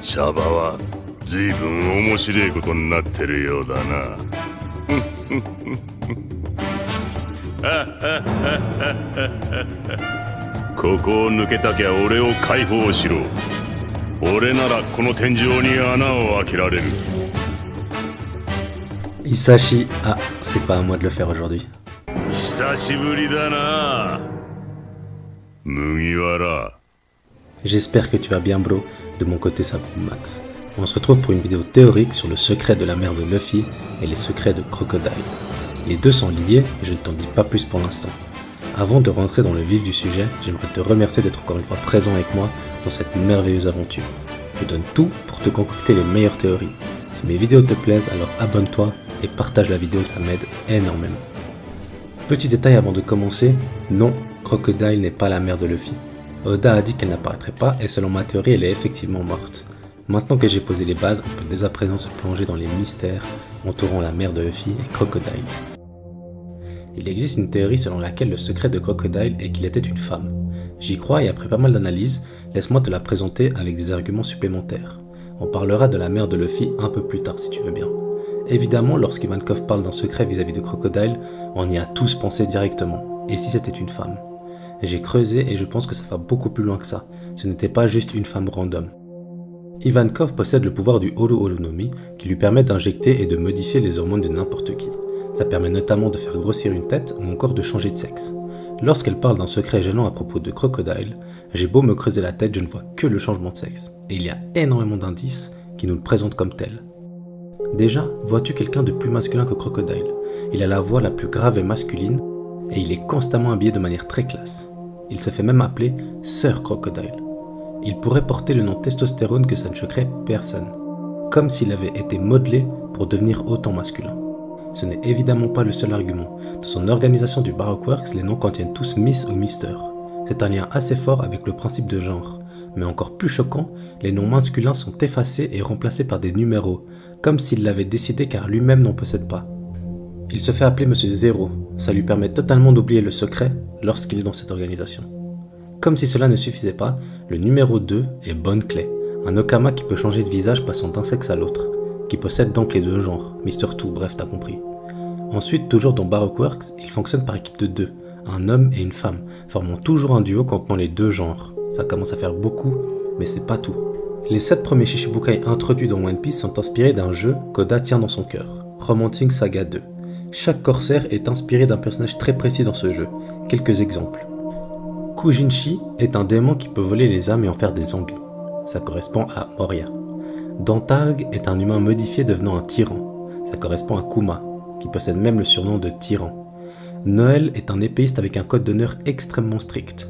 シャバは随分面白いことになってるようだな。ここを抜けたきゃ俺を解放しろ。俺ならこの天井に穴を開けられる。Hisashi, ah, c'est pas à moi de le faire aujourd'hui. 久しぶりだな、麦わら。 J'espère que tu vas bien bro, de mon côté ça va Max. On se retrouve pour une vidéo théorique sur le secret de la mère de Luffy et les secrets de Crocodile. Les deux sont liés et je ne t'en dis pas plus pour l'instant. Avant de rentrer dans le vif du sujet, j'aimerais te remercier d'être encore une fois présent avec moi dans cette merveilleuse aventure. Je donne tout pour te concocter les meilleures théories. Si mes vidéos te plaisent, alors abonne-toi et partage la vidéo, ça m'aide énormément. Petit détail avant de commencer, non, Crocodile n'est pas la mère de Luffy. Oda a dit qu'elle n'apparaîtrait pas et selon ma théorie, elle est effectivement morte. Maintenant que j'ai posé les bases, on peut dès à présent se plonger dans les mystères entourant la mère de Luffy et Crocodile. Il existe une théorie selon laquelle le secret de Crocodile est qu'il était une femme. J'y crois et après pas mal d'analyses, laisse-moi te la présenter avec des arguments supplémentaires. On parlera de la mère de Luffy un peu plus tard si tu veux bien. Évidemment, lorsqu'Ivankov parle d'un secret vis-à-vis de Crocodile, on y a tous pensé directement. Et si c'était une femme? J'ai creusé et je pense que ça va beaucoup plus loin que ça. Ce n'était pas juste une femme random. Ivankov possède le pouvoir du Olu Olu no Mi qui lui permet d'injecter et de modifier les hormones de n'importe qui. Ça permet notamment de faire grossir une tête ou encore de changer de sexe. Lorsqu'elle parle d'un secret gênant à propos de Crocodile, j'ai beau me creuser la tête, je ne vois que le changement de sexe. Et il y a énormément d'indices qui nous le présentent comme tel. Déjà, vois-tu quelqu'un de plus masculin que Crocodile? Il a la voix la plus grave et masculine, et il est constamment habillé de manière très classe. Il se fait même appeler Sir Crocodile. Il pourrait porter le nom testostérone que ça ne choquerait personne. Comme s'il avait été modelé pour devenir autant masculin. Ce n'est évidemment pas le seul argument. Dans son organisation du Baroque Works, les noms contiennent tous Miss ou Mister. C'est un lien assez fort avec le principe de genre. Mais encore plus choquant, les noms masculins sont effacés et remplacés par des numéros, comme s'il l'avait décidé car lui-même n'en possède pas. Il se fait appeler Monsieur Zéro, ça lui permet totalement d'oublier le secret lorsqu'il est dans cette organisation. Comme si cela ne suffisait pas, le numéro 2 est Bonne Clé, un Okama qui peut changer de visage passant d'un sexe à l'autre, qui possède donc les deux genres, Mister Two, bref t'as compris. Ensuite, toujours dans Baroque Works, il fonctionne par équipe de deux, un homme et une femme, formant toujours un duo contenant les deux genres. Ça commence à faire beaucoup, mais c'est pas tout. Les 7 premiers Shichibukai introduits dans One Piece sont inspirés d'un jeu qu'Oda tient dans son cœur, Romantic Saga 2. Chaque corsaire est inspiré d'un personnage très précis dans ce jeu. Quelques exemples. Kujinshi est un démon qui peut voler les âmes et en faire des zombies. Ça correspond à Moria. Dantarg est un humain modifié devenant un tyran. Ça correspond à Kuma, qui possède même le surnom de tyran. Noël est un épéiste avec un code d'honneur extrêmement strict.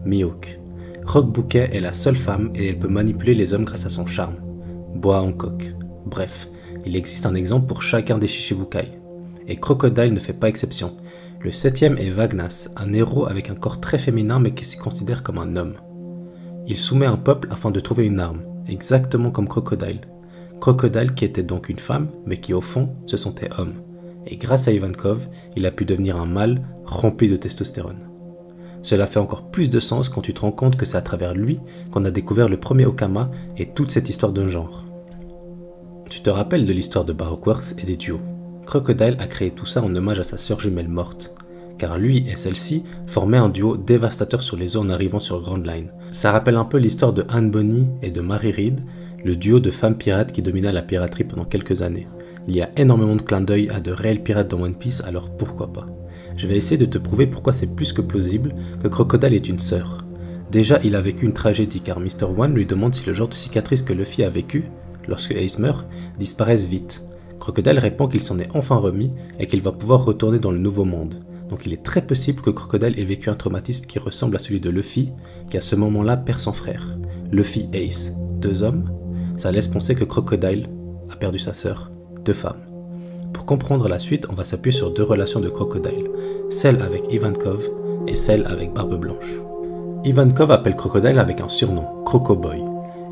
Mihawk. Rock Bouquet est la seule femme et elle peut manipuler les hommes grâce à son charme. Boa Hancock. Bref, il existe un exemple pour chacun des Shichibukai. Et Crocodile ne fait pas exception. Le 7e est Vagnas, un héros avec un corps très féminin mais qui se considère comme un homme. Il soumet un peuple afin de trouver une arme, exactement comme Crocodile. Crocodile qui était donc une femme mais qui au fond se sentait homme. Et grâce à Ivankov, il a pu devenir un mâle rempli de testostérone. Cela fait encore plus de sens quand tu te rends compte que c'est à travers lui qu'on a découvert le premier Okama et toute cette histoire d'un genre. Tu te rappelles de l'histoire de Baroque Works et des duos. Crocodile a créé tout ça en hommage à sa sœur jumelle morte, car lui et celle-ci formaient un duo dévastateur sur les eaux en arrivant sur Grand Line. Ça rappelle un peu l'histoire de Anne Bonny et de Mary Read, le duo de femmes pirates qui domina la piraterie pendant quelques années. Il y a énormément de clins d'œil à de réels pirates dans One Piece, alors pourquoi pas. Je vais essayer de te prouver pourquoi c'est plus que plausible que Crocodile est une sœur. Déjà, il a vécu une tragédie car Mr. One lui demande si le genre de cicatrice que Luffy a vécu, lorsque Ace meurt, disparaissent vite. Crocodile répond qu'il s'en est enfin remis et qu'il va pouvoir retourner dans le nouveau monde. Donc il est très possible que Crocodile ait vécu un traumatisme qui ressemble à celui de Luffy, qui à ce moment-là perd son frère. Luffy Ace, 2 hommes, ça laisse penser que Crocodile a perdu sa sœur, 2 femmes. Pour comprendre la suite, on va s'appuyer sur 2 relations de Crocodile, celle avec Ivankov et celle avec Barbe Blanche. Ivankov appelle Crocodile avec un surnom, Crocoboy.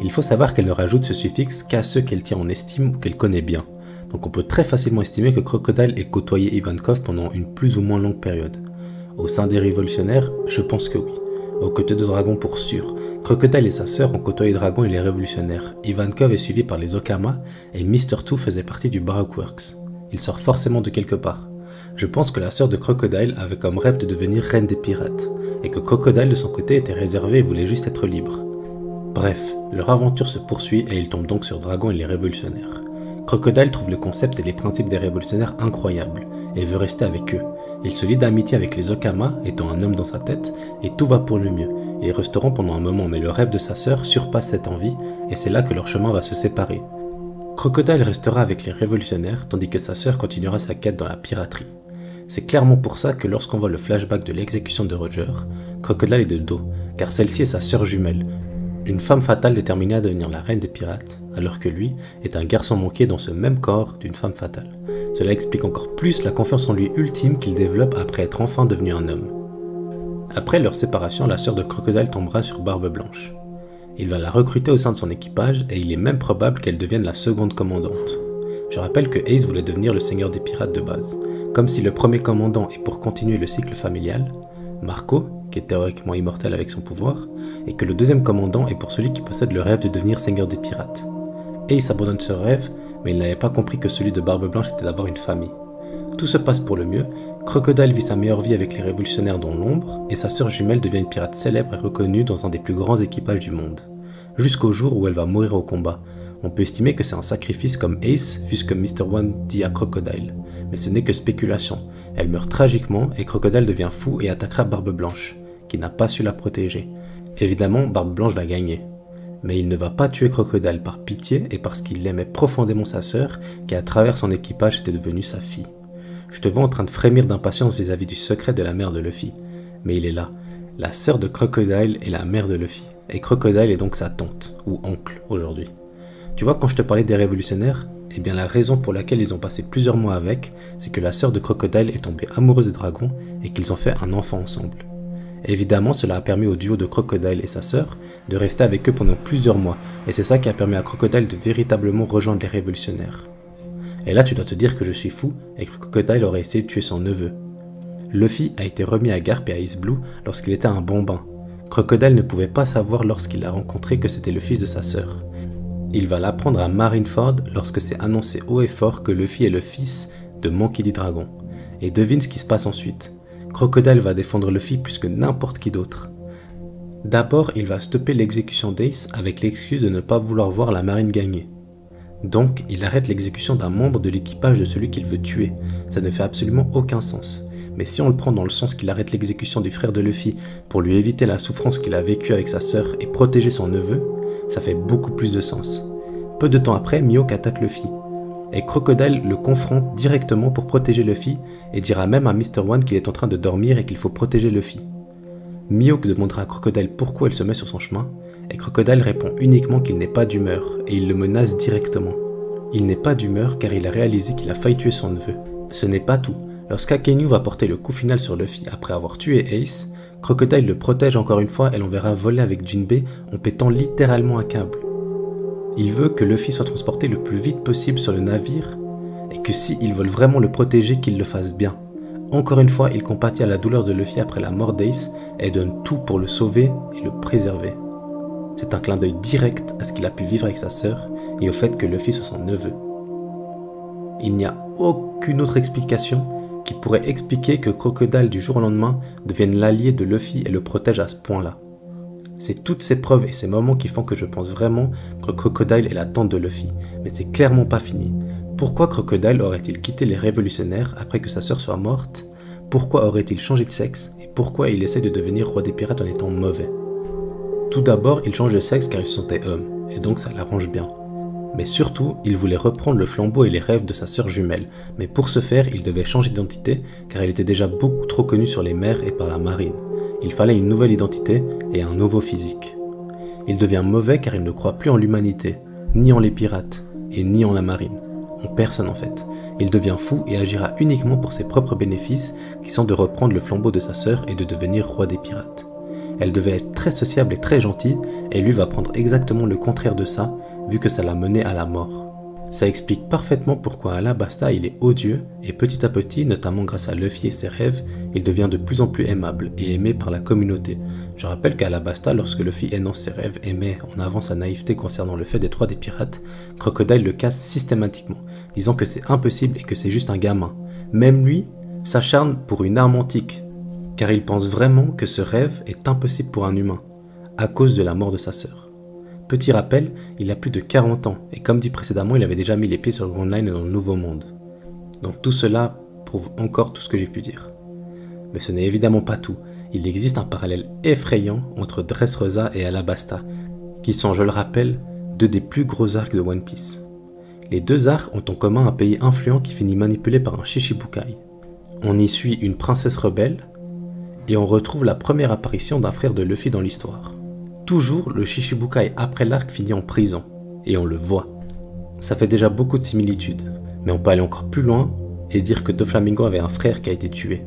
Il faut savoir qu'elle ne rajoute ce suffixe qu'à ceux qu'elle tient en estime ou qu'elle connaît bien. Donc on peut très facilement estimer que Crocodile ait côtoyé Ivankov pendant une plus ou moins longue période. Au sein des révolutionnaires, je pense que oui. aux côtés de Dragon pour sûr. Crocodile et sa sœur ont côtoyé Dragon et les révolutionnaires. Ivankov est suivi par les Okama et Mr. Two faisait partie du Baroque Works. Il sort forcément de quelque part. Je pense que la sœur de Crocodile avait comme rêve de devenir reine des pirates, et que Crocodile de son côté était réservé et voulait juste être libre. Bref, leur aventure se poursuit et ils tombent donc sur Dragon et les révolutionnaires. Crocodile trouve le concept et les principes des révolutionnaires incroyables, et veut rester avec eux. Il se lie d'amitié avec les Okama, étant un homme dans sa tête, et tout va pour le mieux. Ils resteront pendant un moment, mais le rêve de sa sœur surpasse cette envie, et c'est là que leur chemin va se séparer. Crocodile restera avec les révolutionnaires, tandis que sa sœur continuera sa quête dans la piraterie. C'est clairement pour ça que lorsqu'on voit le flashback de l'exécution de Roger, Crocodile est de dos, car celle-ci est sa sœur jumelle, une femme fatale déterminée à devenir la reine des pirates, alors que lui est un garçon manqué dans ce même corps d'une femme fatale. Cela explique encore plus la confiance en lui ultime qu'il développe après être enfin devenu un homme. Après leur séparation, la sœur de Crocodile tombera sur Barbe Blanche. Il va la recruter au sein de son équipage et il est même probable qu'elle devienne la seconde commandante. Je rappelle que Ace voulait devenir le seigneur des pirates de base, comme si le premier commandant est pour continuer le cycle familial, Marco, qui est théoriquement immortel avec son pouvoir, et que le deuxième commandant est pour celui qui possède le rêve de devenir seigneur des pirates. Ace abandonne ce rêve, mais il n'avait pas compris que celui de Barbe Blanche était d'avoir une famille. Tout se passe pour le mieux, Crocodile vit sa meilleure vie avec les révolutionnaires dans l'ombre, et sa sœur jumelle devient une pirate célèbre et reconnue dans un des plus grands équipages du monde. Jusqu'au jour où elle va mourir au combat. On peut estimer que c'est un sacrifice comme Ace, fut ce que Mr. One dit à Crocodile. Mais ce n'est que spéculation. Elle meurt tragiquement et Crocodile devient fou et attaquera Barbe Blanche, qui n'a pas su la protéger. Évidemment, Barbe Blanche va gagner. Mais il ne va pas tuer Crocodile par pitié et parce qu'il aimait profondément sa sœur, qui à travers son équipage était devenue sa fille. Je te vois en train de frémir d'impatience vis-à-vis du secret de la mère de Luffy. Mais il est là. La sœur de Crocodile est la mère de Luffy. Et Crocodile est donc sa tante, ou oncle aujourd'hui. Tu vois, quand je te parlais des révolutionnaires, eh bien la raison pour laquelle ils ont passé plusieurs mois avec, c'est que la sœur de Crocodile est tombée amoureuse de Dragon et qu'ils ont fait un enfant ensemble. Évidemment, cela a permis au duo de Crocodile et sa sœur de rester avec eux pendant plusieurs mois, et c'est ça qui a permis à Crocodile de véritablement rejoindre les révolutionnaires. Et là, tu dois te dire que je suis fou et que Crocodile aurait essayé de tuer son neveu. Luffy a été remis à Garp et à Ice Blue lorsqu'il était un bambin. Crocodile ne pouvait pas savoir lorsqu'il l'a rencontré que c'était le fils de sa sœur. Il va l'apprendre à Marineford lorsque c'est annoncé haut et fort que Luffy est le fils de Monkey D. Dragon. Et devine ce qui se passe ensuite. Crocodile va défendre Luffy plus que n'importe qui d'autre. D'abord, il va stopper l'exécution d'Ace avec l'excuse de ne pas vouloir voir la marine gagner. Donc, il arrête l'exécution d'un membre de l'équipage de celui qu'il veut tuer. Ça ne fait absolument aucun sens. Mais si on le prend dans le sens qu'il arrête l'exécution du frère de Luffy pour lui éviter la souffrance qu'il a vécue avec sa sœur et protéger son neveu, ça fait beaucoup plus de sens. Peu de temps après, Mihawk attaque Luffy. Et Crocodile le confronte directement pour protéger Luffy et dira même à Mr. One qu'il est en train de dormir et qu'il faut protéger Luffy. Mihawk demandera à Crocodile pourquoi elle se met sur son chemin, et Crocodile répond uniquement qu'il n'est pas d'humeur, et il le menace directement. Il n'est pas d'humeur car il a réalisé qu'il a failli tuer son neveu. Ce n'est pas tout. Lorsqu'Akenyu va porter le coup final sur Luffy après avoir tué Ace, Crocodile le protège encore une fois et l'enverra voler avec Jinbei en pétant littéralement un câble. Il veut que Luffy soit transporté le plus vite possible sur le navire, et que s'ils veulent vraiment le protéger, qu'ils le fassent bien. Encore une fois, il compatit à la douleur de Luffy après la mort d'Ace et donne tout pour le sauver et le préserver. C'est un clin d'œil direct à ce qu'il a pu vivre avec sa sœur et au fait que Luffy soit son neveu. Il n'y a aucune autre explication qui pourrait expliquer que Crocodile du jour au lendemain devienne l'allié de Luffy et le protège à ce point-là. C'est toutes ces preuves et ces moments qui font que je pense vraiment que Crocodile est la tante de Luffy, mais c'est clairement pas fini. Pourquoi Crocodile aurait-il quitté les révolutionnaires après que sa sœur soit morte? Pourquoi aurait-il changé de sexe? Et pourquoi il essaie de devenir roi des pirates en étant mauvais? Tout d'abord, il change de sexe car il se sentait homme, et donc ça l'arrange bien. Mais surtout, il voulait reprendre le flambeau et les rêves de sa sœur jumelle, mais pour ce faire, il devait changer d'identité car il était déjà beaucoup trop connu sur les mers et par la marine. Il fallait une nouvelle identité et un nouveau physique. Il devient mauvais car il ne croit plus en l'humanité, ni en les pirates, et ni en la marine. En personne en fait. Il devient fou et agira uniquement pour ses propres bénéfices, qui sont de reprendre le flambeau de sa sœur et de devenir roi des pirates. Elle devait être très sociable et très gentille, et lui va prendre exactement le contraire de ça, vu que ça l'a mené à la mort. Ça explique parfaitement pourquoi Alabasta il est odieux et petit à petit, notamment grâce à Luffy et ses rêves, il devient de plus en plus aimable et aimé par la communauté. Je rappelle qu'Alabasta, lorsque Luffy énonce ses rêves et met en avant sa naïveté concernant le fait d'être roi des pirates, Crocodile le casse systématiquement, disant que c'est impossible et que c'est juste un gamin. Même lui s'acharne pour une arme antique, car il pense vraiment que ce rêve est impossible pour un humain, à cause de la mort de sa sœur. Petit rappel, il a plus de 40 ans, et comme dit précédemment, il avait déjà mis les pieds sur le Grand Line et dans le Nouveau Monde. Donc tout cela prouve encore tout ce que j'ai pu dire. Mais ce n'est évidemment pas tout, il existe un parallèle effrayant entre Dressrosa et Alabasta, qui sont, je le rappelle, deux des plus gros arcs de One Piece. Les deux arcs ont en commun un pays influent qui finit manipulé par un Shichibukai. On y suit une princesse rebelle, et on retrouve la première apparition d'un frère de Luffy dans l'histoire. Toujours, le Shichibukai après l'arc finit en prison, et on le voit. Ça fait déjà beaucoup de similitudes, mais on peut aller encore plus loin et dire que Doflamingo avait un frère qui a été tué,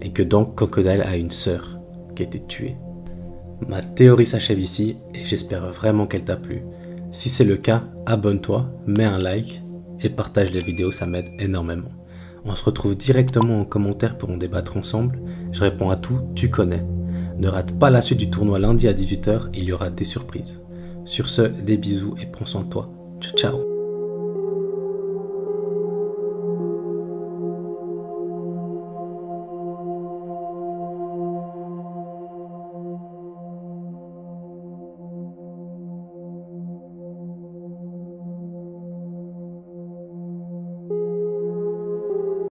et que donc Crocodile a une sœur qui a été tuée. Ma théorie s'achève ici, et j'espère vraiment qu'elle t'a plu. Si c'est le cas, abonne-toi, mets un like, et partage les vidéos, ça m'aide énormément. On se retrouve directement en commentaire pour en débattre ensemble, je réponds à tout, tu connais. Ne rate pas la suite du tournoi lundi à 18 h, il y aura des surprises. Sur ce, des bisous et prends soin de toi. Ciao ciao.